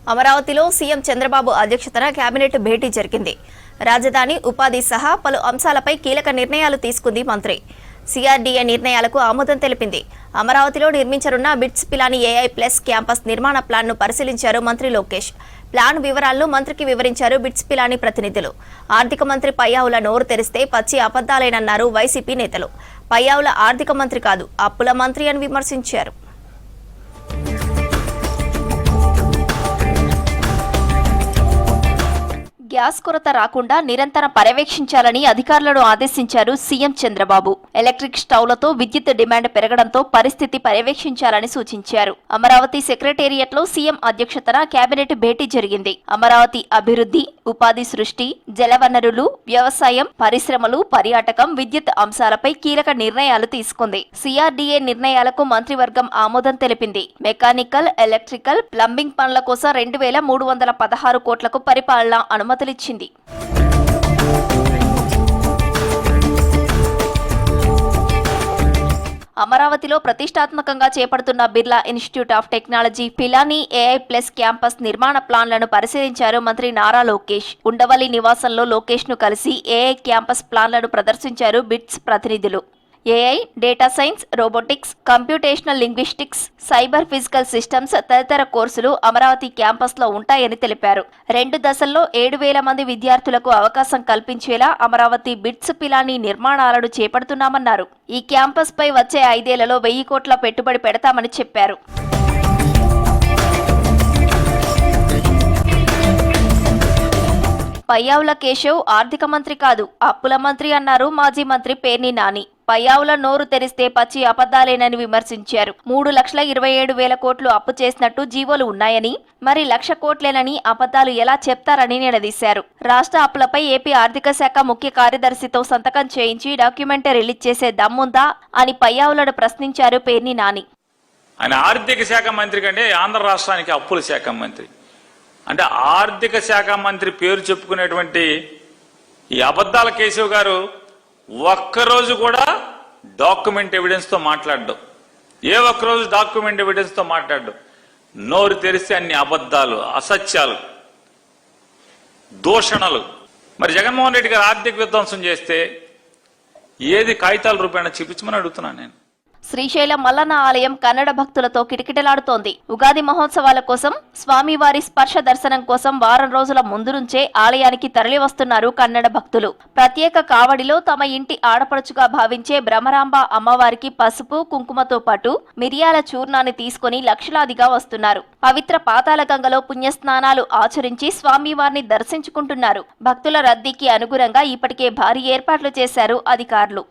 అమరావతిలో సీఎం చంద్రబాబు అధ్యక్షతన కేబినెట్ భేటీ జరిగింది. రాజధాని ఉపాధి సహా పలు అంశాలపై కీలక నిర్ణయాలు తీసుకుంది మంత్రి. సిఆర్డీఏ నిర్ణయాలకు ఆమోదం తెలిపింది. అమరావతిలో నిర్మించనున్న BITS Pilani AI plus campus నిర్మాణ ప్లాన్ను పరిశీలించారు మంత్రి లోకేష్. ప్లాన్ వివరాలను మంత్రికి వివరించారు బిట్స్ పిలాని ప్రతినిధులు. ఆర్థిక మంత్రి పయ్యావుల నోరు తెరిస్తే పచ్చి అబద్దాలేనన్నారు వైసీపీ నేతలు. పయ్యావుల ఆర్థిక మంత్రి కాదు, అప్పుల మంత్రి అని విమర్శించారు. గ్యాస్ కొరత రాకుండా నిరంతరం పర్యవేక్షించాలని అధికారులను ఆదేశించారు సీఎం చంద్రబాబు. ఎలక్ట్రిక్ స్టవ్లతో విద్యుత్ డిమాండ్ పెరగడంతో పరిస్థితి పర్యవేక్షించాలని సూచించారు. అమరావతి సెక్రటేరియట్లో సీఎం అధ్యక్షతన కేబినెట్ భేటీ జరిగింది. అమరావతి అభివృద్ధి, ఉపాధి సృష్టి, జలవనరులు, వ్యవసాయం, పరిశ్రమలు, పర్యాటకం, విద్యుత్ అంశాలపై కీలక నిర్ణయాలు తీసుకుంది. సిఆర్డీఏ నిర్ణయాలకు మంత్రివర్గం ఆమోదం తెలిపింది. మెకానికల్, ఎలక్ట్రికల్, ప్లంబింగ్ పనుల కోసం 2316 కోట్లకు పరిపాలన అనుమతులిచ్చింది. అమరావతిలో ప్రతిష్టాత్మకంగా చేపడుతున్న Birla institute of technology Pilani AI plus campus నిర్మాణ ప్లాన్లను పరిశీలించారు మంత్రి నారా లోకేష్. ఉండవల్లి నివాసంలో లోకేష్ ను కలిసి ఏఐ క్యాంపస్ ప్లాన్లను ప్రదర్శించారు బిట్స్ ప్రతినిధులు. AI, data science, robotics, computational linguistics, cyber physical systems తదితర కోర్సులు అమరావతి క్యాంపస్లో ఉంటాయని తెలిపారు. 2 దశల్లో 7,000 మంది విద్యార్థులకు అవకాశం కల్పించేలా అమరావతి బిట్స్ పిలాని నిర్మాణాలను చేపడుతున్నామన్నారు. ఈ క్యాంపస్ పై వచ్చే 5 ఏళ్లలో 1000 కోట్ల పెట్టుబడి పెడతామని చెప్పారు. పయ్యావుల కేశవ్ ఆర్థిక మంత్రి కాదు, అప్పుల మంత్రి అన్నారు మాజీ మంత్రి పేర్ని నాని. పయ్యావుల నోరు తెరిస్తే పచ్చి అబద్దాలేనని విమర్శించారు. 3,27,000 కోట్లు అప్పు చేసినట్టు జీవోలు ఉన్నాయని, మరి 1,00,000 కోట్లేనని అబద్దాలు ఎలా చెప్తారని నిలదీశారు. రాష్ట్ర అప్పులపై ఏపీ ఆర్థిక శాఖ ముఖ్య కార్యదర్శితో సంతకం చేయించి డాక్యుమెంట్ రిలీజ్ చేసే దమ్ముందా అని పయ్యావులను ప్రశ్నించారు పేర్ని నాని. ఆయన ఆర్థిక శాఖ మంత్రి కంటే ఆంధ్ర రాష్ట్రానికి అప్పుల శాఖ మంత్రి. అంటే ఆర్థిక శాఖ మంత్రి పేరు చెప్పుకునేటువంటి ఈ అబద్దాల కేశవ్ గారు ఒక్కరోజు కూడా డాక్యుమెంట్ ఎవిడెన్స్ తో మాట్లాడడం, ఏ ఒక్కరోజు డాక్యుమెంట్ ఎవిడెన్స్ తో మాట్లాడడం. నోరు తెరిస్తే అన్ని అబద్దాలు, అసత్యాలు, దూషణలు. మరి జగన్మోహన్ రెడ్డి గారు ఆర్థిక విధ్వంసం చేస్తే ఏది కాగితాల రూపేణ చూపించమని అడుగుతున్నాను నేను. శ్రీశైలం మల్లన్న ఆలయం కన్నడ భక్తులతో కిటకిటలాడుతోంది. ఉగాది మహోత్సవాల కోసం, స్వామివారి స్పర్శ దర్శనం కోసం వారం రోజుల ముందు నుంచే ఆలయానికి తరలివస్తున్నారు కన్నడ భక్తులు. ప్రత్యేక కావడిలో తమ ఇంటి ఆడపడుచుగా భావించే భ్రమరాంబ అమ్మవారికి పసుపు, కుంకుమతో పాటు మిరియాల చూర్ణాన్ని తీసుకుని లక్షలాదిగా వస్తున్నారు. పవిత్ర పాతాళ గంగలో పుణ్యస్నానాలు ఆచరించి స్వామివారిని దర్శించుకుంటున్నారు. భక్తుల రద్దీకి అనుగుణంగా ఇప్పటికే భారీ ఏర్పాట్లు చేశారు అధికారులు.